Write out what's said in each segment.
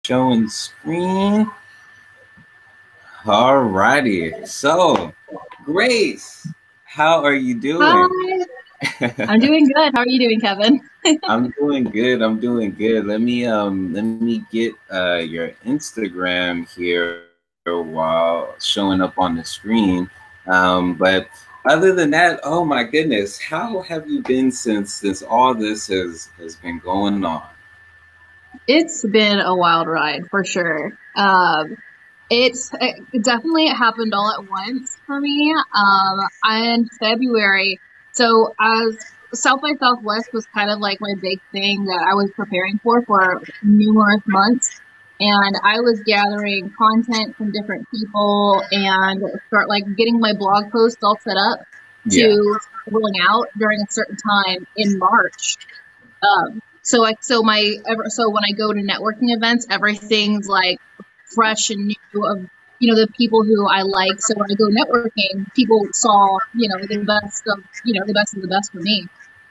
Showing screen. Alrighty. So, Grace, how are you doing? Hi, I'm doing good. How are you doing, Kevin? I'm doing good. I'm doing good. Let me get your Instagram here while showing up on the screen. But other than that, oh my goodness, how have you been since all this has been going on? It's been a wild ride for sure. It definitely happened all at once for me. In February, so as South by Southwest was kind of like my big thing that I was preparing for numerous months. And I was gathering content from different people and start like getting my blog posts all set up Yeah. to rolling out during a certain time in March. So when I go to networking events, everything's like fresh and new of, the people who I like. So when I go networking, people saw, the best of the best for me.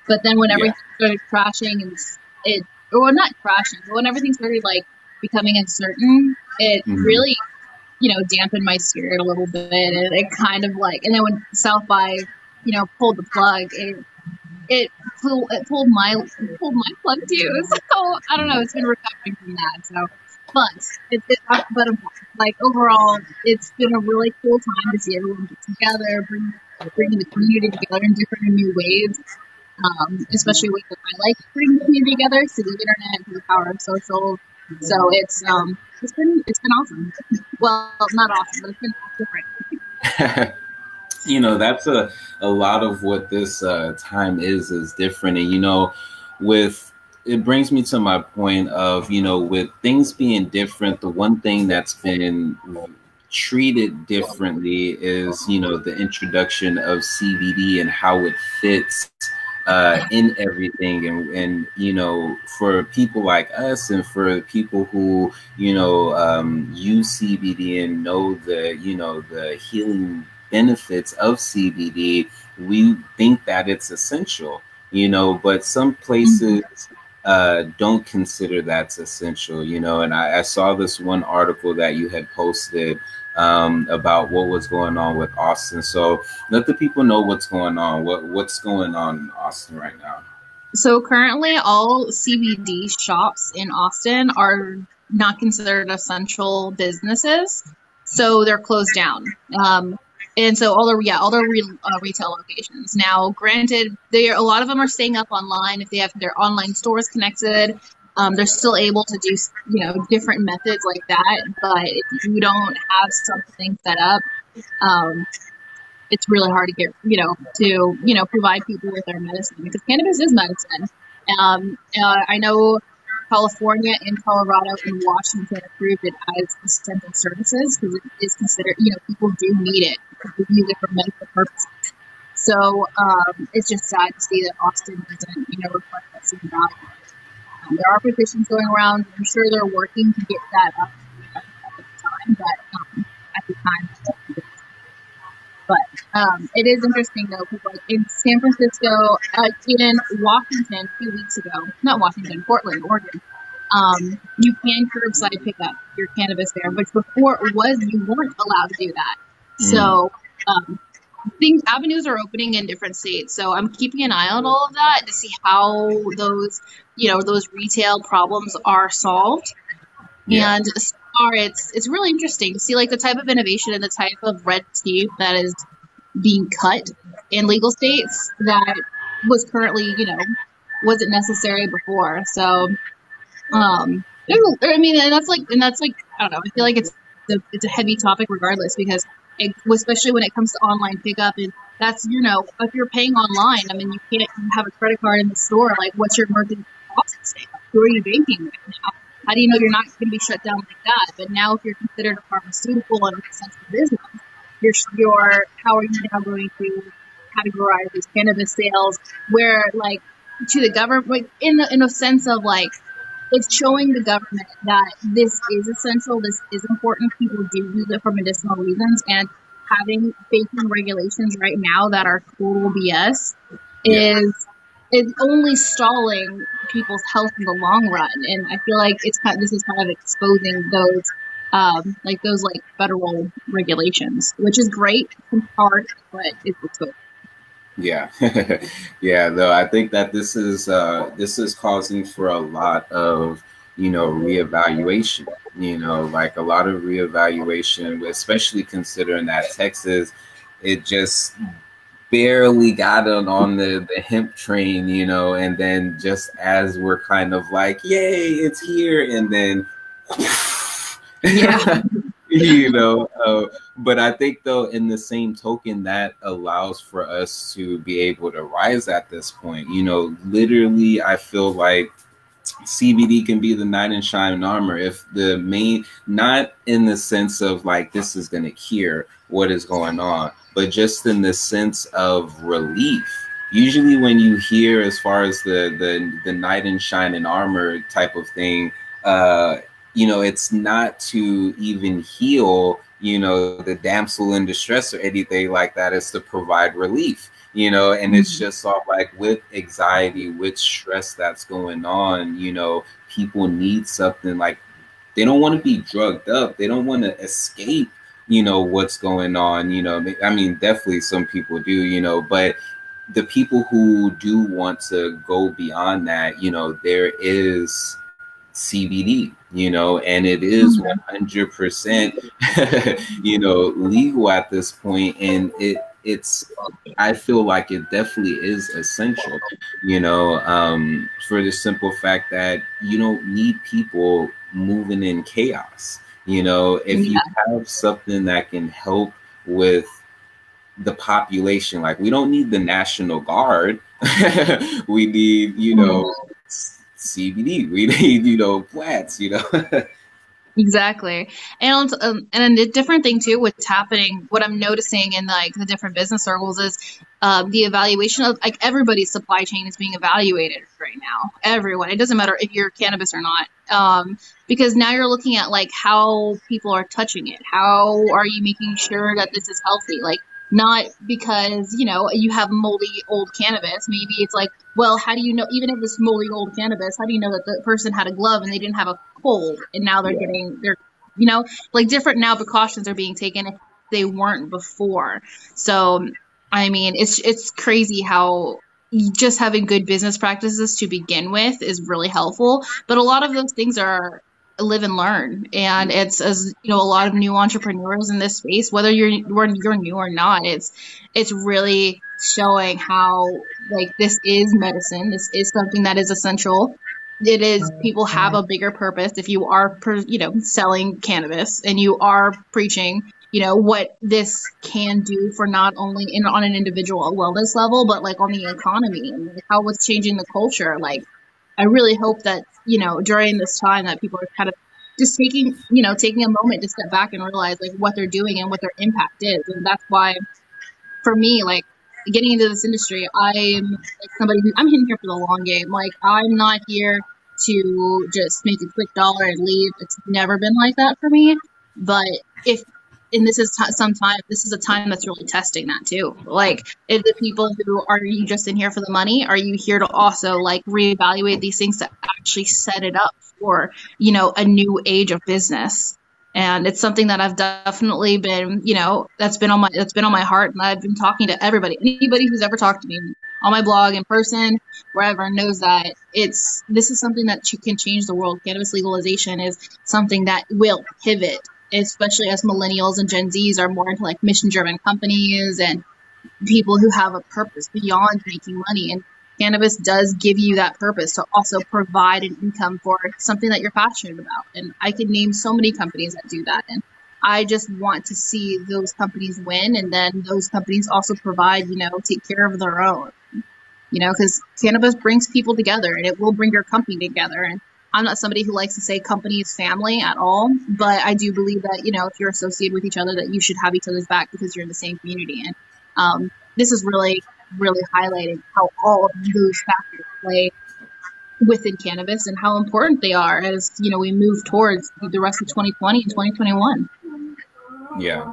But then when everything started crashing not crashing, but when everything started like becoming uncertain, it really, dampened my spirit a little bit. And it kind of like, and then when South by, pulled the plug, it pulled my plug too. So I don't know. It's been recovering from that. So, but like overall, it's been a really cool time to see everyone get together, bringing the community together in different and new ways. Especially with I like bringing the community together through the internet, through the power of social. So it's been awesome. Well, not awesome, but it's been different. That's a lot of what this time is different. And, it brings me to my point of, with things being different, the one thing that's been treated differently is, the introduction of CBD and how it fits in everything. And, for people like us and for people who, use CBD and know the healing benefits of CBD, we think that it's essential, but some places don't consider that's essential, and I saw this one article that you had posted about what was going on with Austin. So let the people know what's going on. What's going on in Austin right now? So currently all CBD shops in Austin are not considered essential businesses. So they're closed down. And so all the retail locations. Now, granted, a lot of them are staying up online. If they have their online stores connected, they're still able to do, different methods like that. But if you don't have something set up, it's really hard to get, to provide people with their medicine, because cannabis is medicine. I know California and Colorado and Washington approved it as essential services because it is considered, people do need it. People use it for medical purposes. So it's just sad to see that Austin doesn't, reflect that same value. There are petitions going around. I'm sure they're working to get that up at the time, but at the time. But it is interesting though, because like in San Francisco, in Washington 2 weeks ago, not Washington, Portland, Oregon, you can curbside pick up your cannabis there, which before you weren't allowed to do that. So avenues are opening in different states. So I'm keeping an eye on all of that to see how those retail problems are solved. Yeah. And so far, it's really interesting to see like the type of innovation and the type of red tape that is being cut in legal states that was currently, wasn't necessary before. So, and that's like, I don't know, I feel like it's a heavy topic regardless, because especially when it comes to online pickup, and that's, if you're paying online, I mean, you can't have a credit card in the store. Like, what's your merchant processing? Who are you banking with now? How do you know you're not going to be shut down like that? But now, if you're considered a pharmaceutical and essential business, how are you now going to categorize these cannabis sales? Where, like, to the government, like, in a sense of like, it's showing the government that this is essential, this is important. People do use it for medicinal reasons, and having baking regulations right now that are total BS is it's only stalling people's health in the long run. And I feel like this is kind of exposing those those federal regulations, which is great. It's hard, but it's exposing. Yeah. Yeah, though I think that this is causing for a lot of, reevaluation, like a lot of reevaluation, especially considering that Texas, it just barely got on the hemp train, and then just as we're kind of like, yay, it's here, and then yeah. But I think though, in the same token, that allows for us to be able to rise at this point. Literally, I feel like CBD can be the knight in shining armor, if the main, not in the sense of like this is going to cure what is going on, but just in the sense of relief. Usually when you hear as far as the knight in shining armor type of thing, it's not to even heal, the damsel in distress or anything like that. It's to provide relief, and it's just all like with anxiety, with stress that's going on, people need something. Like, they don't want to be drugged up. They don't want to escape, what's going on, I mean, definitely some people do, but the people who do want to go beyond that, there is CBD, and it is 100%, legal at this point. And I feel like it definitely is essential, for the simple fact that you don't need people moving in chaos. If you have something that can help with the population, like, we don't need the National Guard. We need, CBD. We need, plants, Exactly. And a different thing too, what's happening, what I'm noticing in the different business circles is the evaluation of everybody's supply chain is being evaluated right now. Everyone. It doesn't matter if you're cannabis or not. Because now you're looking at how people are touching it. How are you making sure that this is healthy? Not because, you have moldy old cannabis. Maybe it's well, how do you know, even if it's moldy old cannabis, how do you know that the person had a glove and they didn't have a cold, and now they're getting different now precautions are being taken if they weren't before. So, I mean, it's crazy how just having good business practices to begin with is really helpful. But a lot of those things are live and learn, and it's, as a lot of new entrepreneurs in this space, whether you're new or not, it's really showing how this is medicine. This is something that is essential. It is, people have a bigger purpose if you are selling cannabis and you are preaching what this can do for not only on an individual wellness level, but on the economy and how it's changing the culture. I really hope that, during this time, that people are kind of just taking a moment to step back and realize what they're doing and what their impact is. And that's why, for me, getting into this industry, I'm somebody who, I'm in here for the long game. I'm not here to just make a quick dollar and leave. It's never been like that for me. But this is a time that's really testing that too. If the people who, are you just in here for the money? Are you here to also reevaluate these things to actually set it up for, a new age of business? And it's something that I've definitely been, that's been on my heart. And I've been talking to anybody who's ever talked to me on my blog, in person, wherever, knows that this is something that can change the world. Cannabis legalization is something that will pivot, especially as millennials and Gen Zs are more into mission-driven companies and people who have a purpose beyond making money. And cannabis does give you that purpose to also provide an income for something that you're passionate about. And I could name so many companies that do that. And I just want to see those companies win, and then those companies also provide, take care of their own, because cannabis brings people together, and it will bring your company together. And I'm not somebody who likes to say company is family at all, but I do believe that, if you're associated with each other, that you should have each other's back because you're in the same community. And this is really, really highlighting how all of those factors play within cannabis and how important they are as, we move towards the rest of 2020 and 2021. Yeah.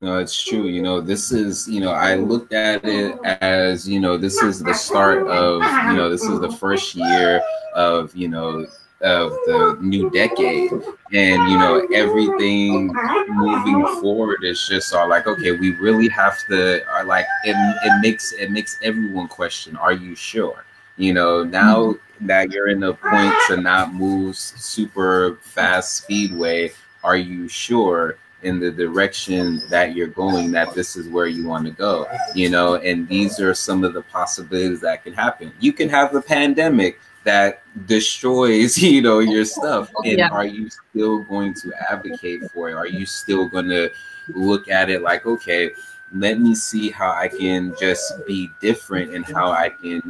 No, it's true. This is, I looked at it as, this is the start of, this is the first year of, of the new decade. And, everything moving forward is just all like, okay, we really have to, like, it makes everyone question, are you sure? Now that you're in a point to not move super fast speedway, are you sure in the direction that you're going, that this is where you want to go? And these are some of the possibilities that can happen. You can have a pandemic that destroys, your stuff. And Yeah. are you still going to advocate for it? Are you still going to look at it like, okay, let me see how I can just be different and how I can,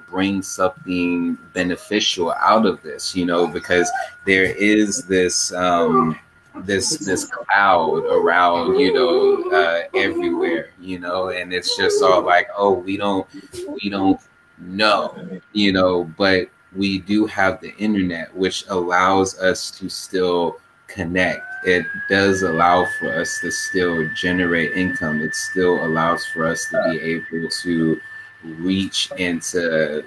bring something beneficial out of this, because there is this, this cloud around, everywhere, and it's just all like, oh, we don't know, but we do have the internet, which allows us to still connect. It does allow for us to still generate income. It still allows for us to be able to reach and to,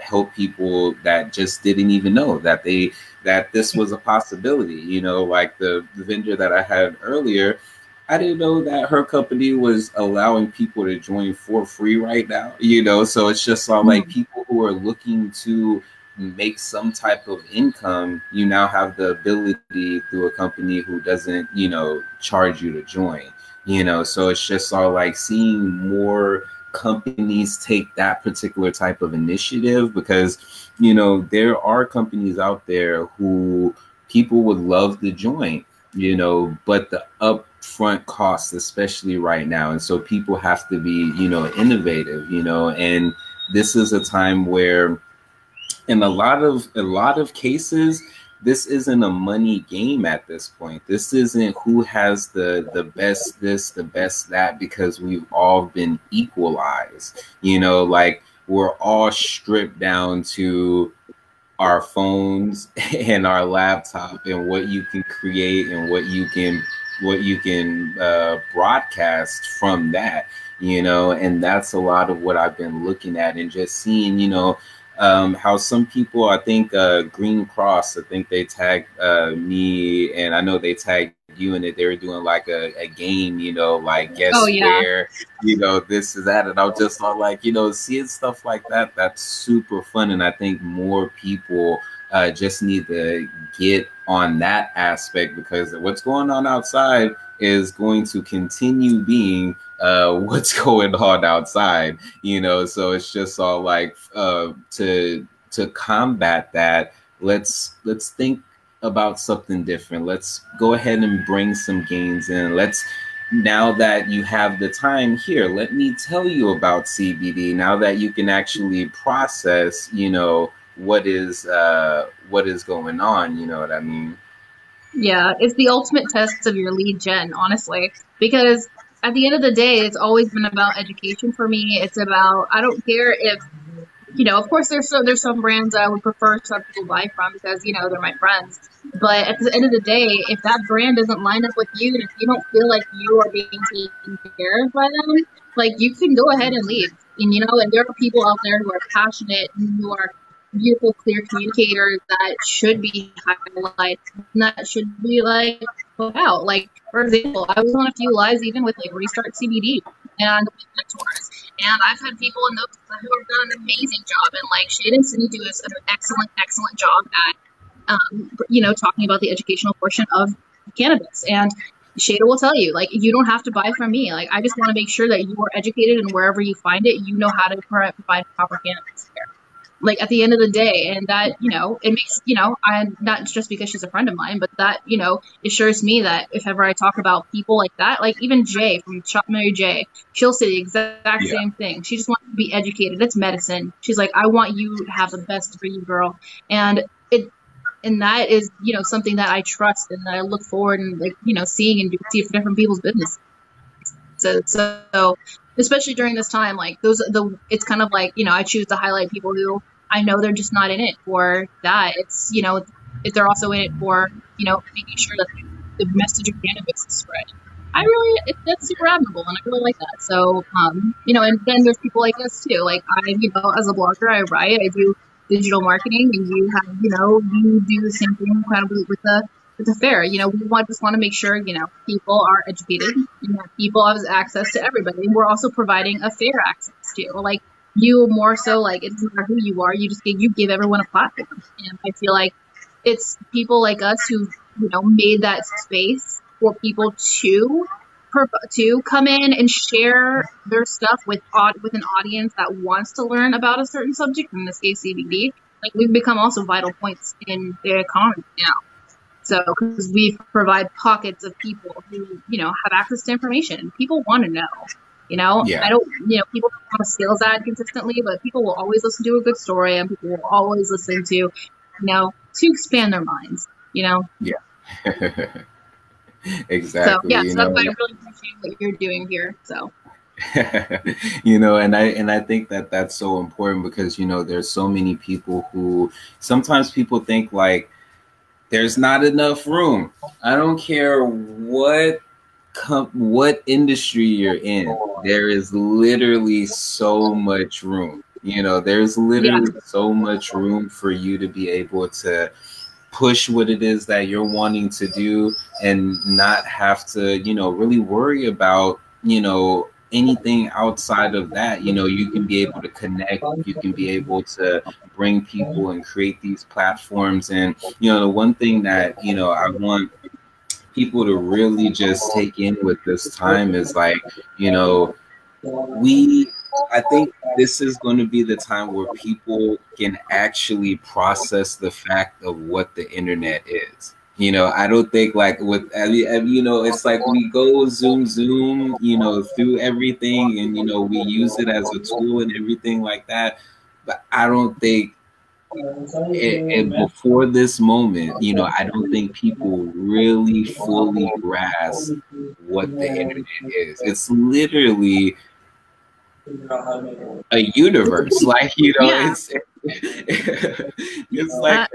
help people that just didn't even know that this was a possibility. Like the vendor that I had earlier, I didn't know that her company was allowing people to join for free right now, so it's just all like people who are looking to make some type of income. You now have the ability through a company who doesn't, charge you to join, so it's just all like seeing more companies take that particular type of initiative, because, there are companies out there who people would love to join, but the upfront costs, especially right now. And so people have to be, innovative, and this is a time where in a lot of cases, this isn't a money game at this point. This isn't who has the best this, the best that, because we've all been equalized. Like we're all stripped down to our phones and our laptop and what you can create and what you can broadcast from that, and that's a lot of what I've been looking at and just seeing, how some people, I think Green Cross, I think they tagged me, and I know they tagged you in it. They were doing like a game, like guess where, this is that. And I was just all like, seeing stuff like that, that's super fun. And I think more people just need to get on that aspect, because what's going on outside is going to continue being what's going on outside, so it's just all like to combat that, let's think about something different. Let's go ahead and bring some gains in. Now that you have the time here, let me tell you about CBD. Now that you can actually process, what is going on, you know what I mean? Yeah, it's the ultimate test of your lead gen, honestly, because at the end of the day, it's always been about education for me. It's about, I don't care if, of course there's some brands I would prefer some people buy from because, they're my friends. But at the end of the day, if that brand doesn't line up with you, and if you don't feel like you are being taken care of by them, like you can go ahead and leave. And, and there are people out there who are passionate and who are beautiful, clear communicators that should be highlighted, and that should be like put out. Like, for example, I was on a few lives even with like Restart CBD and mentors, and I've had people in those who have done an amazing job, and like Shade and Sydney do an excellent job at talking about the educational portion of cannabis. And Shada will tell you, like, you don't have to buy from me. Like, I just want to make sure that you are educated, and wherever you find it, you know how to provide proper cannabis care. Like, at the end of the day, and that, it makes, I'm not just because she's a friend of mine, but that, assures me that if ever I talk about people like that, like even Jay from Shop Mary J, she'll say the exact same thing. She just wants to be educated. It's medicine. She's like, I want you to have the best for you, girl. And that is, something that I trust and that I look forward and like, seeing and see for different people's business. So especially during this time, like it's kind of like, I choose to highlight people who I know they're just not in it for that. It's, if they're also in it for, making sure that the message of cannabis is spread. That's super admirable, and I really like that. So, and then there's people like us too. Like as a blogger, I write, I do digital marketing, and you do the same thing kind of with the fair. We just want to make sure, people are educated, people have access to everybody. We're also providing a fair access to, like, you more so, like, it doesn't matter who you are, you give everyone a platform. And I feel like it's people like us who, made that space for people to come in and share their stuff with an audience that wants to learn about a certain subject, in this case CBD. Like, we've become also vital points in the economy now. So, because we provide pockets of people who, have access to information. People want to know, Yeah. I don't, people don't want a sales ad consistently, but people will always listen to a good story, and people will always listen to, to expand their minds, Yeah. Exactly. So, so that's why I really appreciate what you're doing here. So. And I think that that's so important, because, there's so many people who sometimes people think like, there's not enough room. I don't care what industry you're in. There is literally so much room. There's literally so much room for you to be able to push what it is that you're wanting to do, and not have to, really worry about, anything outside of that. You can be able to connect, you can be able to bring people and create these platforms. And, the one thing that, I want people to really just take in with this time is like, I think this is going to be the time where people can actually process the fact of what the internet is. I don't think like it's like we go zoom, through everything, and, we use it as a tool and everything like that. But I don't think and before this moment, I don't think people really fully grasp what the internet is. It's literally a universe, like, it's like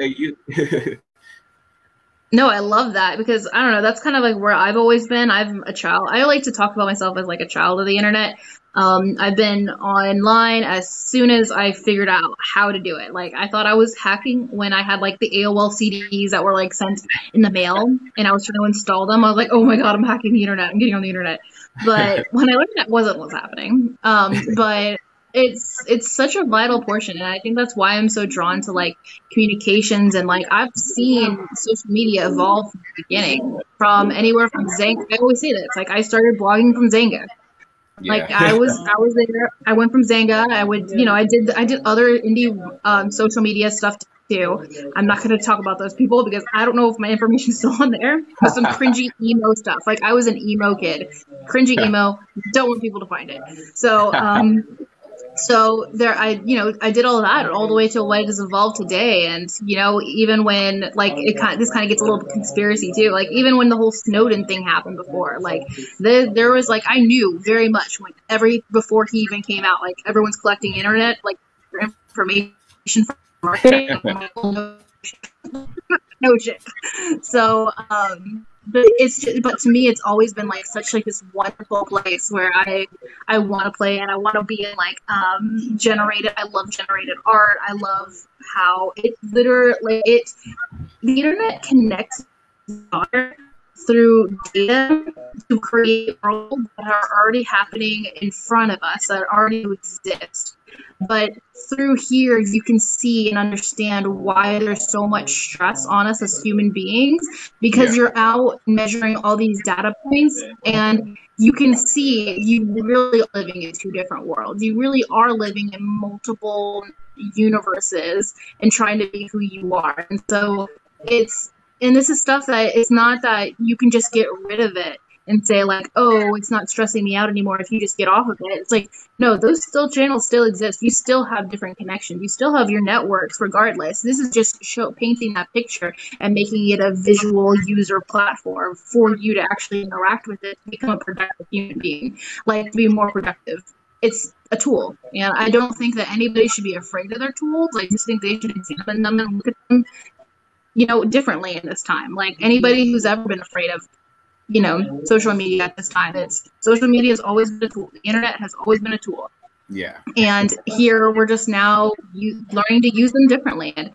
No, I love that, because I don't know, that's kind of like where I've always been. I'm a child. I like to talk about myself as like a child of the internet. I've been online as soon as I figured out how to do it. Like, I thought I was hacking when I had like the AOL CDs that were like sent in the mail, and I was trying to install them. I was like, oh my God, I'm hacking the internet. I'm getting on the internet. But when I learned that wasn't what's happening. But it's such a vital portion, and I think that's why I'm so drawn to like communications. And like, I've seen social media evolve from the beginning, from anywhere from Zanga. I always say that it's like I started blogging from Zanga. Like, I was there. I went from Zanga. I would, I did other indie social media stuff too. I'm not going to talk about those people, because I don't know if my information is still on there. There's some cringy emo stuff. Like, I was an emo kid, cringy emo. Don't want people to find it. So, so there, I did all that all the way to what has evolved today. And, even when like this kind of gets a little conspiracy too, like even when the whole Snowden thing happened before, like there was like, I knew very much before he even came out, like everyone's collecting internet, like information from marketing. No shit. So, but to me, it's always been like such like this wonderful place where I want to play, and I want to be in like generated. I love generated art. I love how it literally the internet connects through data to create worlds that are already happening in front of us, that already exist. But through here, you can see and understand why there's so much stress on us as human beings, because you're out measuring all these data points, and you can see you really are living in two different worlds. You really are living in multiple universes and trying to be who you are. And so and this is stuff that it's not that you can just get rid of it and say like, oh, it's not stressing me out anymore if you just get off of it. It's like, no, those channels still exist. You still have different connections. You still have your networks regardless. This is just painting that picture and making it a visual user platform for you to actually interact with it, to become a productive human being, like to be more productive. It's a tool. And I don't think that anybody should be afraid of their tools. I just think they should examine them and look at them, differently in this time. Like anybody who's ever been afraid of, social media at this time, social media has always been a tool. The internet has always been a tool. Yeah. And here we're just now learning to use them differently. And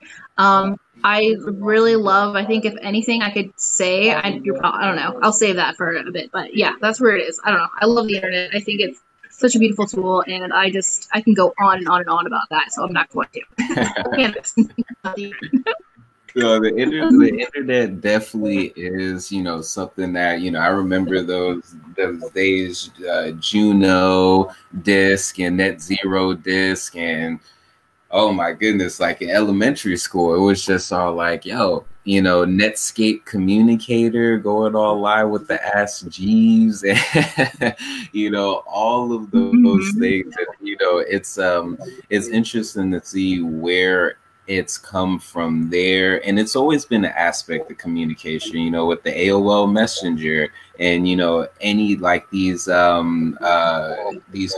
I really love, I think if anything I could say, I don't know, I'll save that for a bit. But yeah, that's where it is. I don't know. I love the internet. I think it's such a beautiful tool, and I can go on and on and on about that, so I'm not going to. So the internet definitely is, something that, I remember those days, Juno disc and Net Zero disc, and oh my goodness, like in elementary school, it was just all like, yo, Netscape communicator going all live with the Ask Jeeves, and all of those things. And, it's interesting to see where it's come from there, and it's always been an aspect of communication, with the AOL Messenger and any like these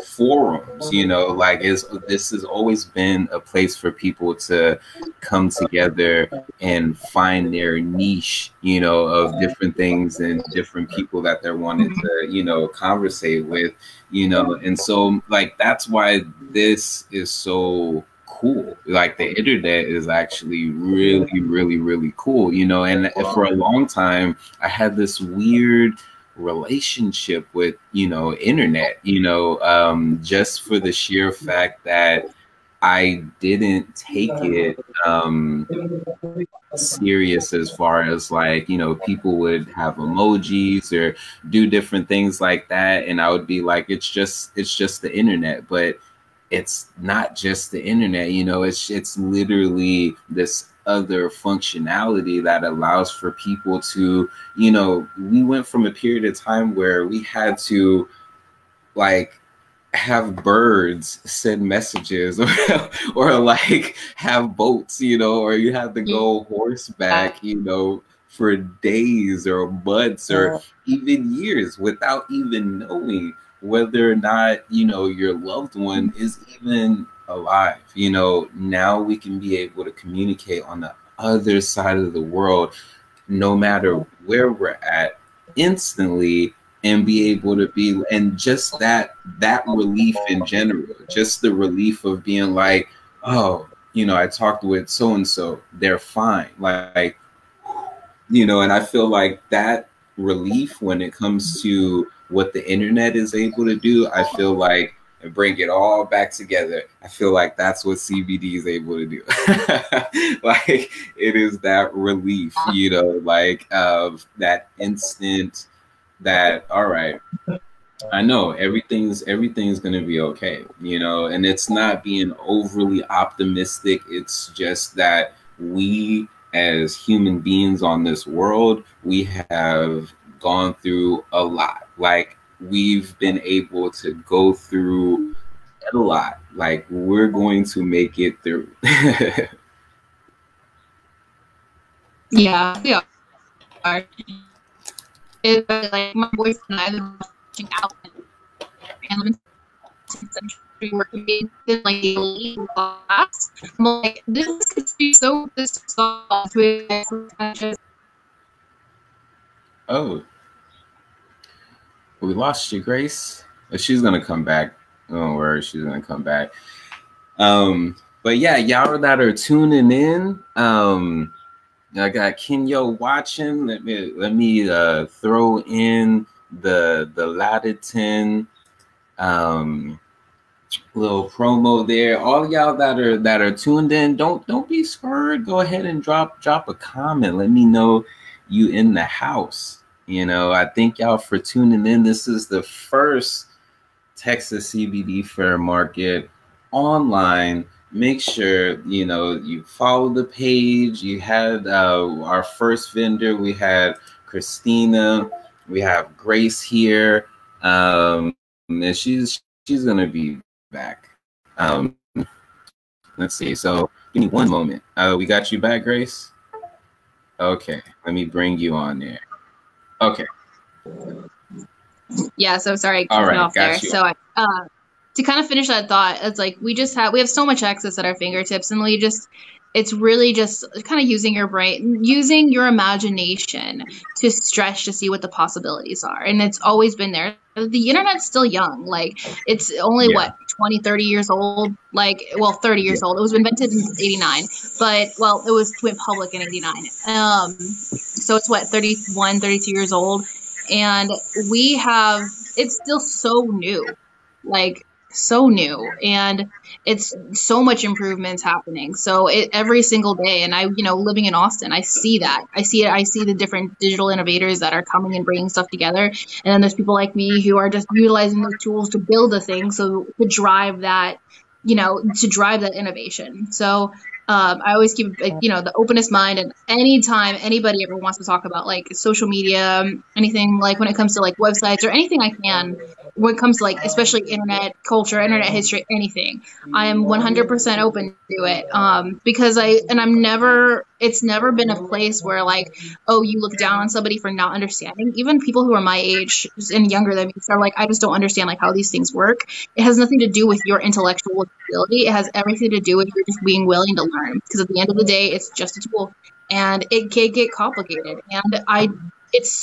forums, like this has always been a place for people to come together and find their niche, of different things and different people that they're wanting to conversate with, and so like that's why this is so cool. Like the internet is actually really, really, really cool, and for a long time I had this weird relationship with internet, just for the sheer fact that I didn't take it serious as far as like, people would have emojis or do different things like that, and I would be like, it's just the internet. But it's not just the internet, it's literally this other functionality that allows for people to, we went from a period of time where we had to like have birds send messages or like have boats, or you had to go horseback, for days or months or even years without even knowing whether or not, your loved one is even alive. Now we can be able to communicate on the other side of the world, no matter where we're at, instantly, and be able to be, and just that relief in general, just the relief of being like, oh, I talked with so-and-so, they're fine. Like, and I feel like that relief when it comes to what the internet is able to do, I feel like, and bring it all back together, I feel like that's what CBD is able to do. Like it is that relief, like of that instant that, all right, I know everything's going to be okay, and it's not being overly optimistic. It's just that we as human beings on this world, we have gone through a lot. Like we've been able to go through a lot. Like we're going to make it through. Yeah, we are. It's like my boyfriend and I have been watching out and century working in like elite class. I'm like, this could be so soft with Oh, we lost you, Grace. She's gonna come back. Don't worry, she's gonna come back. But yeah, y'all that are tuning in, I got Kenyo watching. Let me throw in the Latitude little promo there. All y'all that are tuned in, don't be scared. Go ahead and drop a comment. Let me know you in the house. I thank y'all for tuning in. This is the first Texas CBD Fair Market online. Make sure you follow the page. You had our first vendor. We had Christina. We have Grace here, and she's gonna be back. Let's see. So give me one moment. We got you back, Grace. Okay, let me bring you on there. Okay. Yeah, so sorry, I cut off there. You. So to kind of finish that thought, it's like we have so much access at our fingertips, and it's really just kind of using your brain, using your imagination to stretch to see what the possibilities are. And it's always been there. The internet's still young. Like, it's only Yeah. 20, 30 years old. Like, well, 30 years old. It was invented in 89, but well, it was went public in 89. So it's 31, 32 years old. And it's still so new, like so new. And it's so much improvements happening. So every single day, and living in Austin, I see that. I see it. I see the different digital innovators that are coming and bringing stuff together. And then there's people like me who are just utilizing those tools to build a thing. So to drive that, innovation. So I always keep, the openest mind, and anytime anybody ever wants to talk about like social media, anything, like when it comes to like websites or anything I can, when it comes to like, especially internet culture, internet history, anything, I am 100% open to it. Because it's never been a place where like, oh, you look down on somebody for not understanding. Even people who are my age and younger than me are like, I just don't understand like how these things work. It has nothing to do with your intellectual ability. It has everything to do with you just being willing to learn. Because at the end of the day, it's just a tool, and it can get complicated. And it's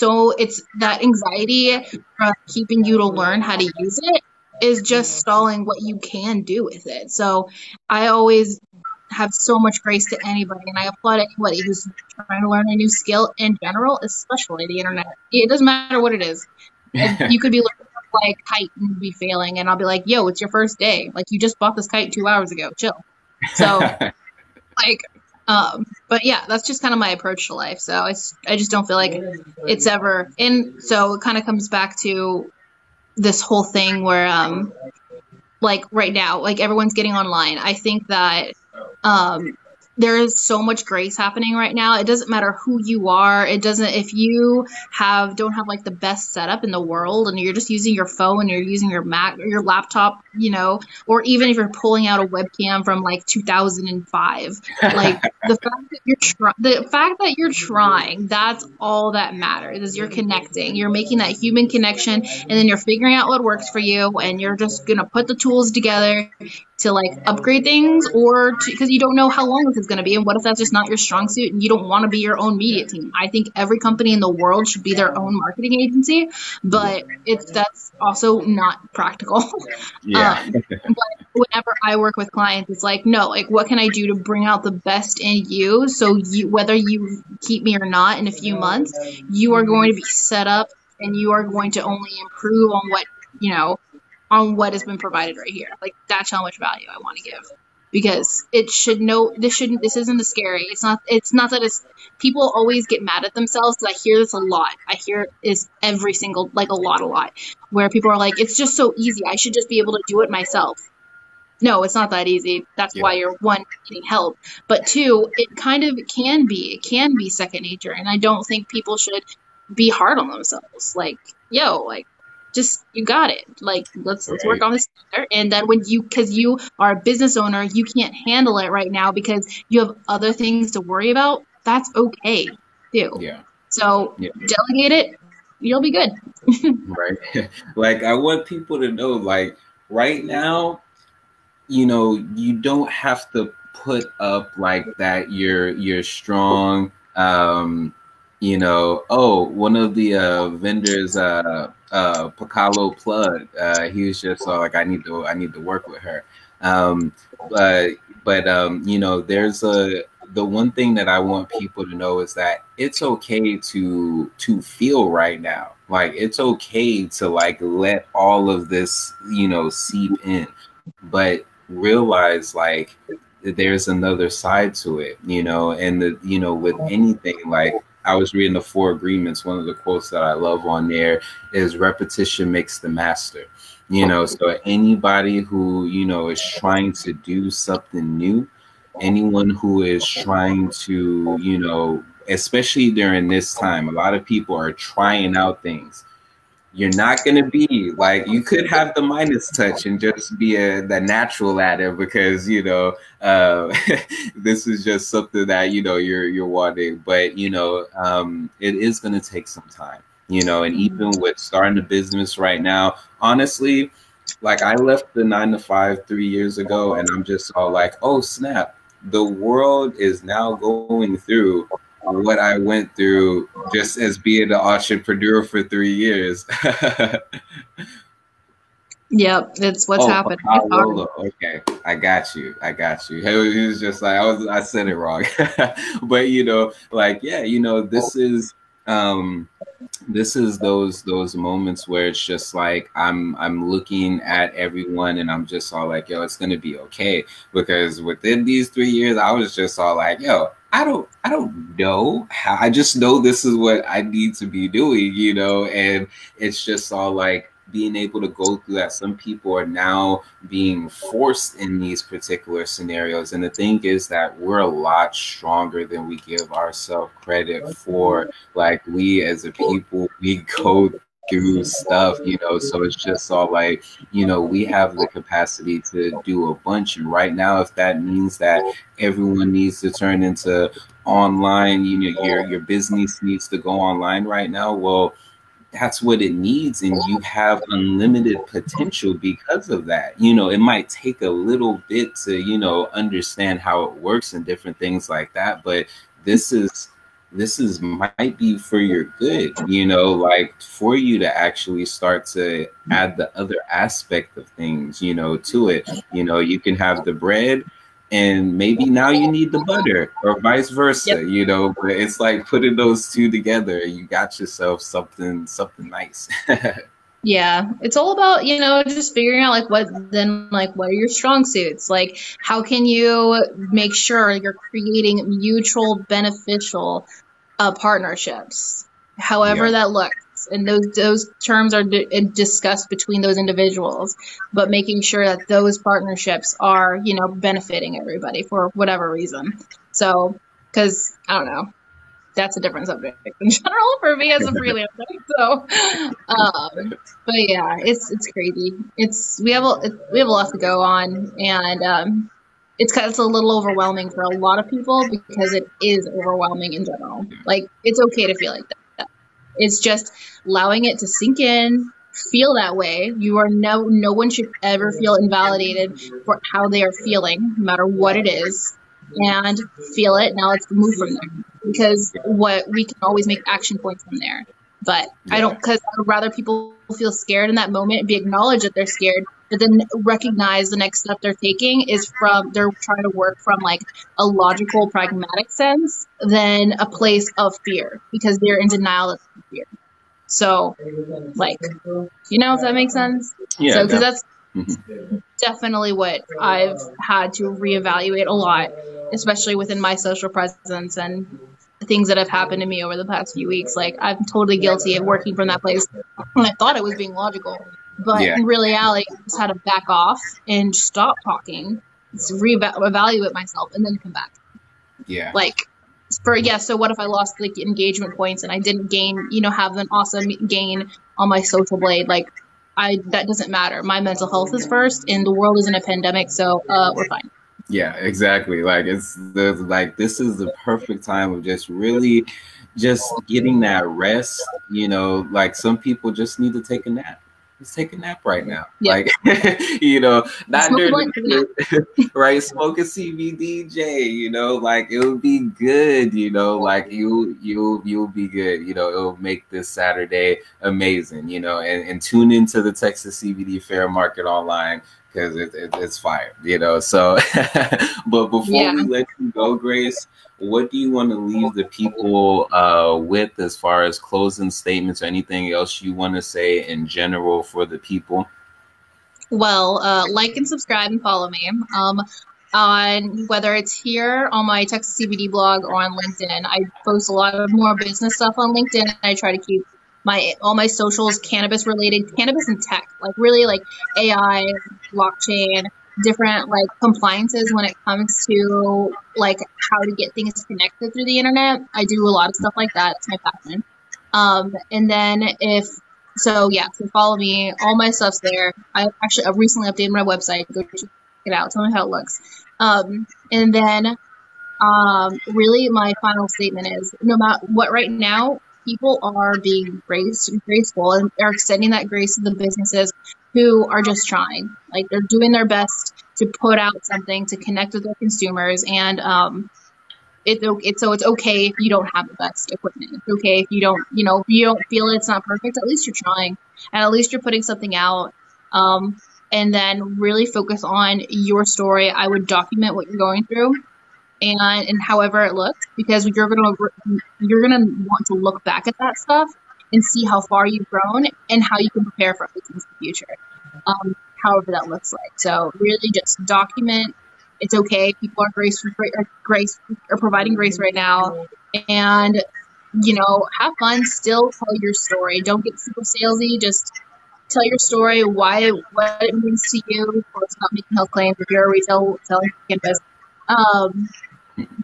that anxiety from keeping you to learn how to use it is just stalling what you can do with it. So I always have so much grace to anybody, and I applaud anybody who's trying to learn a new skill in general, especially the internet. It doesn't matter what it is. You could be learning like kite and be failing, and I'll be like, yo, it's your first day. Like, you just bought this kite 2 hours ago. Chill. So like, but yeah, that's just kind of my approach to life. So I just don't feel like it's ever, and so it kind of comes back to this whole thing where, like right now, like everyone's getting online. I think that, there is so much grace happening right now. It doesn't matter who you are. If you don't have like the best setup in the world, and you're just using your phone, you're using your Mac or your laptop, or even if you're pulling out a webcam from like 2005, like the fact that you're trying, that's all that matters. Is you're connecting, you're making that human connection, and then you're figuring out what works for you, and you're just gonna put the tools together to like upgrade things, or because you don't know how long this is going to be, and what if that's just not your strong suit and you don't want to be your own media team. I think every company in the world should be their own marketing agency, but that's also not practical. Yeah. But whenever I work with clients, it's like, no, like, what can I do to bring out the best in you, so whether you keep me or not in a few months, you are going to be set up, and you are going to only improve on what has been provided right here. Like, that's how much value I want to give, because this isn't a scary. It's not that people always get mad at themselves, because I hear this a lot. I hear this every single, like a lot, where people are like, it's just so easy. I should just be able to do it myself. No, it's not that easy. That's why you're, one, getting help, but two, it can be second nature. And I don't think people should be hard on themselves. Like, yo, like, just, you got it. Like, let's work on this together. And then because you are a business owner, you can't handle it right now because you have other things to worry about. That's okay too. Yeah. So delegate it. You'll be good. Right. Like, I want people to know, like, right now, you don't have to put up like that. You're strong. One of the vendors, Pacalo Plug, he was just like, I need to work with her. There's the one thing that I want people to know is that it's okay to feel right now. Like, it's okay to like let all of this, seep in, but realize like there's another side to it, and with anything, like, I was reading the 4 Agreements. One of the quotes that I love on there is repetition makes the master. So anybody who, is trying to do something new, anyone who is trying to, especially during this time, a lot of people are trying out things. You're not going to be like, you could have the Midas touch and just be the natural at it because, this is just something that, you're wanting. But, it is going to take some time, and even with starting a business right now, honestly, like, I left the 9 to 5 3 years ago, and I'm just all like, oh, snap. the world is now going through what I went through just as being an entrepreneur for 3 years. Yep, it's what's happening. Okay, I got you. He was just like, I said it wrong. But like, yeah, this is those moments where it's just like I'm looking at everyone and I'm just all like, yo, it's gonna be okay. Because within these 3 years, I was just all like, yo, I don't know how, I just know this is what I need to be doing, and it's just all like being able to go through that. Some people are now being forced in these particular scenarios. And the thing is that we're a lot stronger than we give ourselves credit for. Like, we as a people, we go through stuff, so it's just all like, we have the capacity to do a bunch. And right now, if that means that everyone needs to turn into online, your business needs to go online right now, well, that's what it needs, and you have unlimited potential because of that. It might take a little bit to understand how it works and different things like that, but this is might be for your good, like for you to actually start to add the other aspect of things, to it. You can have the bread, and maybe now you need the butter, or vice versa. Yep. But it's like putting those two together, you got yourself something nice. Yeah, it's all about, just figuring out what are your strong suits? Like, how can you make sure you're creating mutual beneficial partnerships, however that looks. And those terms are discussed between those individuals, but making sure that those partnerships are, benefiting everybody for whatever reason. So, because I don't know, that's a different subject in general for me as a freelancer. So, but yeah, it's crazy. We have a lot to go on, and it's a little overwhelming for a lot of people, because it is overwhelming in general. Like, it's okay to feel like that. It's just allowing it to sink in, feel that way. No one should ever feel invalidated for how they are feeling, no matter what it is, and feel it. Now let's move from there, because we can always make action points from there. But because I would rather people feel scared in that moment, be acknowledged that they're scared, but then recognize the next step they're taking is they're trying to work from like a logical, pragmatic sense than a place of fear, because they're in denial of fear. So, like, if that makes sense? Yeah. So, because that's definitely what I've had to reevaluate a lot, especially within my social presence and things that have happened to me over the past few weeks. Like, I'm totally guilty of working from that place when I thought I was being logical. But in reality, I just had to back off and stop talking, reevaluate myself, and then come back. Yeah. So what if I lost like engagement points and I didn't gain, have an awesome gain on my social blade? Like, that doesn't matter. My mental health is first, and the world is in a pandemic, so we're fine. Yeah, exactly. Like, this is the perfect time of just really just getting that rest. Like, some people just need to take a nap. Just take a nap right now. Yeah. Like, not during right, smoke a CBD, like, it'll be good, like you'll be good, it'll make this Saturday amazing, and tune into the Texas CBD Fair Market online, because it's fire, so but before we let you go, Grace, what do you want to leave the people with as far as closing statements or anything else you want to say in general for the people? Well, like and subscribe and follow me on whether it's here on my Texas CBD blog or on LinkedIn. I post a lot of more business stuff on LinkedIn. I try to keep all my socials cannabis related, cannabis and tech, like really like AI, blockchain, different like compliances when it comes to like how to get things connected through the internet. I do a lot of stuff like that. It's my passion. And then so follow me. All my stuff's there. I recently updated my website. Go check it out. Tell me how it looks. And then really my final statement is, no matter what, right now, people are being graceful and are extending that grace to the businesses who are just trying. Like, they're doing their best to put out something to connect with their consumers. And it's okay if you don't have the best equipment. It's okay if you don't, if you don't feel it's not perfect. At least you're trying, and at least you're putting something out. And then really focus on your story. I would document what you're going through, and however it looks, because you're gonna want to look back at that stuff and see how far you've grown and how you can prepare for other things in the future. However that looks like. So really just document. It's okay. People are providing grace right now, and have fun. Still tell your story. Don't get super salesy. Just tell your story, what it means to you. Of course, not making health claims if you're a retail selling cannabis.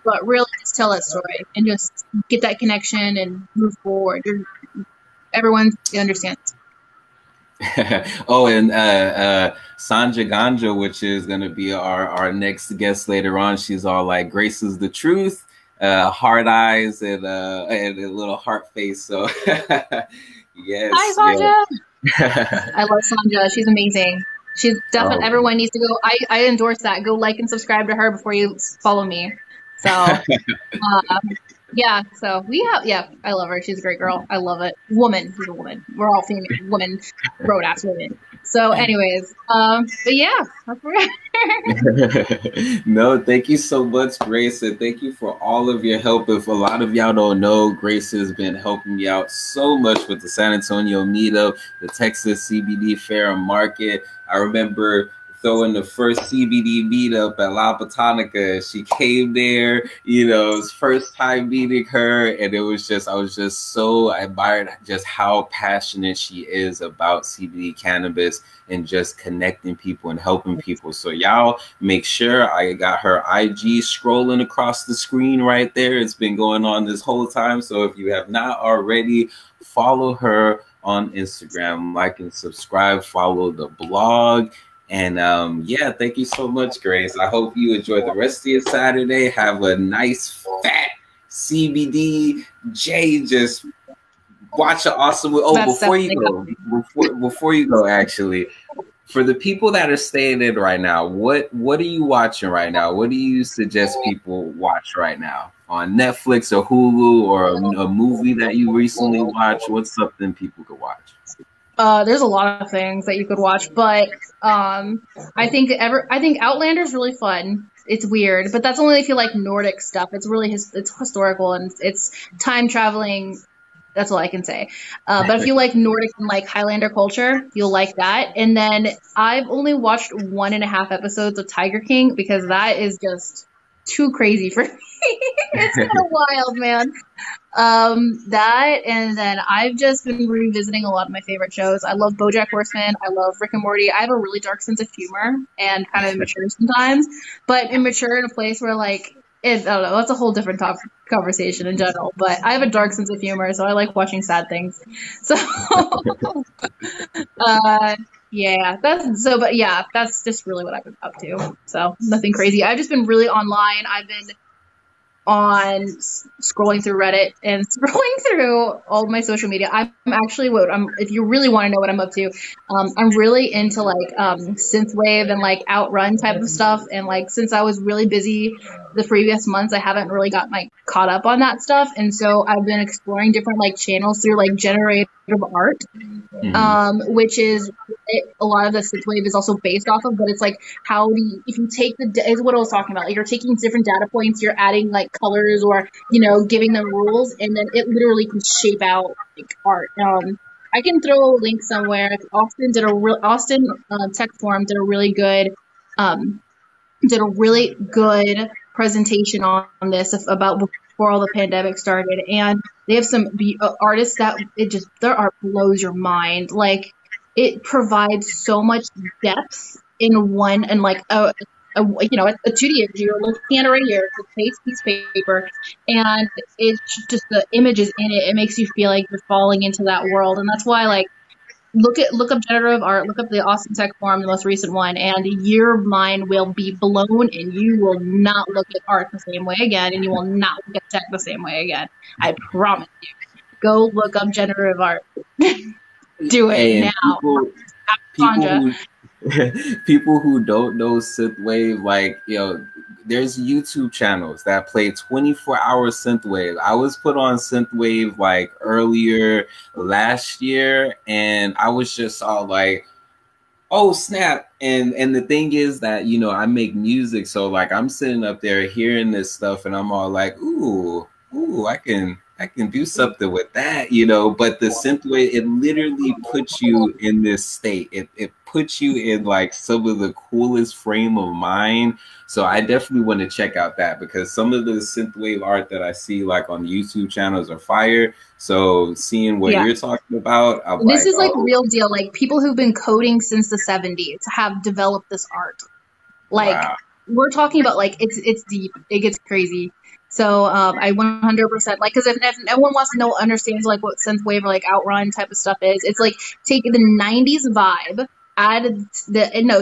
But really, just tell that story and just get that connection and move forward. Everyone understands. Oh, and Sanja Ganja, which is going to be our next guest later on, she's all like, "Grace is the truth," hard eyes and a little heart face. So yes. Hi, Sanja. Yeah. I love Sanja. She's amazing. She's definitely, everyone needs to go. I endorse that. Go like and subscribe to her before you follow me. So, yeah. So I love her. She's a great girl. I love it. She's a woman. We're all female women, road ass women. So, anyways, but yeah. No, thank you so much, Grace, and thank you for all of your help. If a lot of y'all don't know, Grace has been helping me out so much with the San Antonio meetup, the Texas CBD Fair Market. I remember throwing the first CBD meetup at La Botanica. She came there, it was first time meeting her, and I was just so admired just how passionate she is about CBD cannabis and just connecting people and helping people. So y'all make sure, I got her IG scrolling across the screen right there. It's been going on this whole time. So if you have not already, follow her on Instagram, like and subscribe, follow the blog. And thank you so much, Grace. I hope you enjoy the rest of your Saturday. Have a nice fat CBD J. Just watch an awesome. Before you go, actually, for the people that are staying in right now, what are you watching right now? What do you suggest people watch right now on Netflix or Hulu, or a movie that you recently watched? What's something people could watch? There's a lot of things that you could watch, but I think Outlander's really fun. It's weird, but that's only if you like Nordic stuff. It's really it's historical and it's time traveling. That's all I can say. But if you like Nordic and like Highlander culture, you'll like that. And then I've only watched 1.5 episodes of Tiger King because that is just too crazy for me. It's kind of wild, man. That, and then I've just been revisiting a lot of my favorite shows. I love BoJack Horseman. I love Rick and Morty. I have a really dark sense of humor and kind of immature sometimes, but immature in a place where I don't know, that's a whole different conversation in general, but I have a dark sense of humor, so I like watching sad things. So, that's just really what I've been up to. So nothing crazy. I've just been really online. I've been on scrolling through Reddit and scrolling through all of my social media. I'm actually if you really want to know what I'm up to, I'm really into synthwave and outrun type of stuff. And since I was really busy the previous months, I haven't really got caught up on that stuff. And so I've been exploring different channels through generative art, which is a lot of the synthwave is also based off of, but it's if you take is what I was talking about. You're taking different data points, you're adding colors or, giving them rules, and then it literally can shape out art. I can throw a link somewhere. Austin Tech Forum did a really good presentation on this about before all the pandemic started, and they have some artists that their art blows your mind. It provides so much depth in one, and a 2D image. You're looking at it right here. It's a piece of paper, and it's just the images in it. It makes you feel like you're falling into that world, and that's why look up generative art. Look up the Austin Tech Forum, the most recent one, and your mind will be blown, and you will not look at art the same way again, and you will not look at tech the same way again. I promise you. Go look up generative art. Do it now. People who don't know synthwave, like, there's YouTube channels that play 24-hour synthwave. I was put on synthwave like earlier last year, and I was just all like, oh snap. And the thing is that, I make music, so like I'm sitting up there hearing this stuff and I'm all like, ooh, I can do something with that, but the synthwave, it literally puts you in this state. It puts you in like some of the coolest frame of mind. So I definitely want to check out that, because some of the synthwave art that I see like on YouTube channels are fire. So seeing what you're talking about, I'm this is like oh, real deal. Like people who've been coding since the 70s have developed this art. Like wow. we're talking about like it's deep. It gets crazy. So I 100% like, because if no one wants to know, understands like what synthwave or like outrun type of stuff is, it's like take the 90s vibe,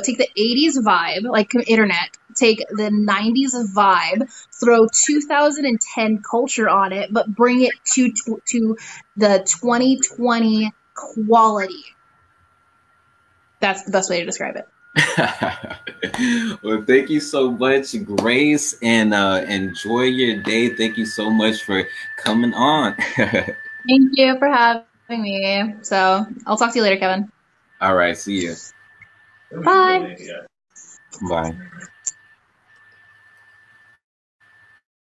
take the 80s vibe, like internet, take the 90s vibe, throw 2010 culture on it, but bring it to the 2020 quality. That's the best way to describe it. Well, thank you so much, Grace, and enjoy your day. Thank you so much for coming on. Thank you for having me. So I'll talk to you later, Kevin. All right, see you. Bye. Bye.